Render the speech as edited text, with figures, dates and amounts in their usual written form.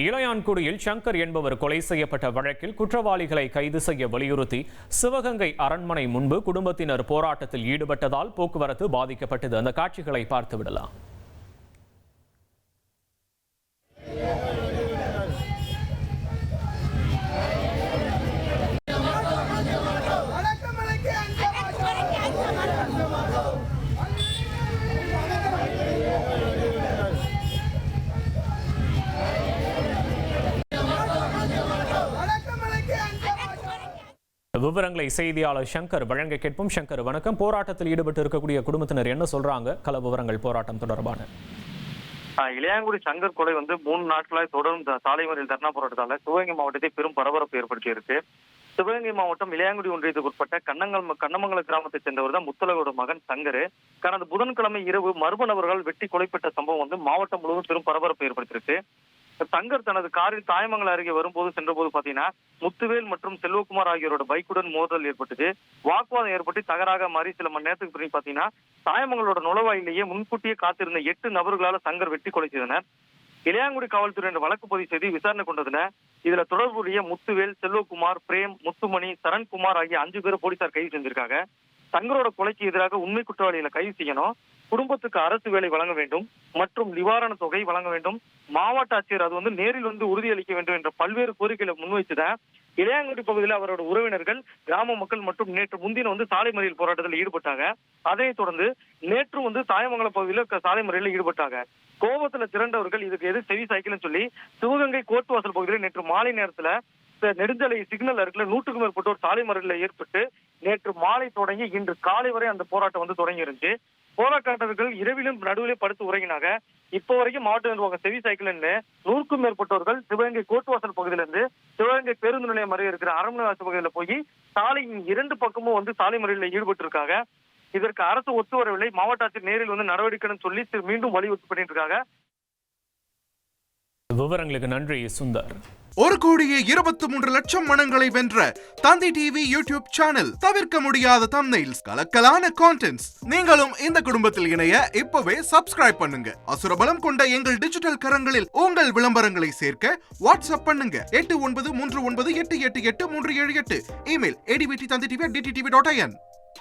இளையான்குடியில் சங்கர் என்பவர் கொலை செய்யப்பட்ட வழக்கில் குற்றவாளிகளை கைது செய்ய வலியுறுத்தி சிவகங்கை அரண்மனை முன்பு குடும்பத்தினர் போராட்டத்தில் ஈடுபட்டதால் போக்குவரத்து பாதிக்கப்பட்டது. அந்த காட்சிகளை பார்த்துவிடலாம். விவரங்களை செய்தியாளர் சங்கர் வழங்க கேட்போம். சங்கர், வணக்கம். போராட்டத்தில் ஈடுபட்டு இருக்கக்கூடிய குடும்பத்தினர் என்ன சொல்றாங்க? கள விவரங்கள் போராட்டம் தொடர்பான. இளையான்குடி சங்கர் கொலை 3 நாட்களாக தொடரும் சாலை மறியல் தர்ணா போராட்டத்தால சிவகங்கை மாவட்டத்தை பெரும் பரபரப்பு ஏற்படுத்தி இருக்கு. சிவகங்கை மாவட்டம் இளையான்குடி ஒன்றியத்துக்கு உட்பட்ட கண்ணமங்கலம் கிராமத்தை சேர்ந்தவர் தான் முத்தழகோட மகன் சங்கர். கடந்த புதன்கிழமை இரவு மர்ம நபர்கள் வெட்டி கொலைப்பட்ட சம்பவம் மாவட்டம் முழுவதும் பெரும் பரபரப்பு ஏற்படுத்தியிருக்கு. சங்கர் தனது காரில் தாயமங்கலம் அருகே வரும்போது சென்றபோது பாத்தீங்கன்னா முத்துவேல் மற்றும் செல்வகுமார் ஆகியோரோட பைக்குடன் மோதல் ஏற்பட்டது. வாக்குவாதம் ஏற்பட்டு தகராக மாறி சில மணி நேரத்துக்கு பிறகு பாத்தீங்கன்னா தாயமங்களோட நுழைவாயிலேயே முன்கூட்டியே காத்திருந்த 8 நபர்களால சங்கர் வெட்டி கொலை செய்தனர். இளையான்குடி காவல்துறை வழக்கு பதிவு செய்து விசாரணை கொண்டதுல இதுல தொடர்புடைய முத்துவேல், செல்வகுமார், பிரேம், முத்துமணி, சரண்குமார் ஆகிய 5 பேரை போலீசார் கைது செஞ்சிருக்காங்க. சங்கரோட கொலைக்கு எதிராக உண்மை குற்றவாளிகளை கைது செய்யணும், குடும்பத்துக்கு அரசு வேலை வழங்க வேண்டும் மற்றும் நிவாரண தொகை வழங்க வேண்டும், மாவட்ட ஆட்சியர் அது நேரில் உறுதியளிக்க வேண்டும் என்ற பல்வேறு கோரிக்கைகளை முன்வைத்துதான் இளையான்குடி பகுதியில் அவரோட உறவினர்கள், கிராம மக்கள் மற்றும் நேற்று முன்தின சாலை மறியல் போராட்டத்தில் ஈடுபட்டாங்க. அதைத் தொடர்ந்து நேற்று தாயமங்கலம் பகுதியில் சாலை மறியலில் ஈடுபட்டாங்க. கோபத்துல திரண்டவர்கள் இதுக்கு எது செவி சாய்க்கலன்னு சொல்லி சிவகங்கை கோர்ட் வாசல் பகுதியில் நேற்று மாலை நேரத்துல நெடுஞ்சாலை சிக்னல் அருகில 100க்கும் மேற்பட்டோர் சாலை மறியலில் ஏற்பட்டு நேற்று மாலை தொடங்கி இன்று காலை வரை அந்த போராட்டம் தொடங்கி இருந்துச்சு. போராட்டக்காரர்கள் இரவிலும் நடுவிலே படுத்து உறங்கினாங்க. இப்போ வரைக்கும் மாவட்ட நிர்வாகம் செவி சைக்கிள்னு 100க்கும் மேற்பட்டவர்கள் சிவகங்கை கோட்டுவாசல் பகுதியிலிருந்து சிவகங்கை பேருந்து நிலையம் வரை இருக்கிற அரண்மனைவாசல் பகுதியில் போய் சாலையின் 2 பக்கமும் சாலை மறியலில் ஈடுபட்டு இருக்காங்க. இதற்கு அரசு ஒத்து வரவில்லை. மாவட்ட ஆட்சியர் நேரில் நடவடிக்கைன்னு சொல்லி மீண்டும் வலியுறுத்தி பண்ணிட்டு இருக்காங்க. விவரங்களுக்கு நன்றி சுந்தர். 1,23,00,000 மனங்களை வென்ற தந்தி டிவி யூடியூப் சேனல். தவிர்க்க முடியாத தம்ப்நெயில்ஸ், கலக்கலான கான்டென்ட்ஸ். நீங்களும் இந்த குடும்பத்தில் இணைய இப்பவே சப்ஸ்கிரைப் பண்ணுங்க. அசுரபலம் கொண்ட எங்கள் டிஜிட்டல் கரங்களில் உங்கள் விளம்பரங்களை சேர்க்க வாட்ஸ்அப் பண்ணுங்க. 8939888838. Email advttv@dttv.in.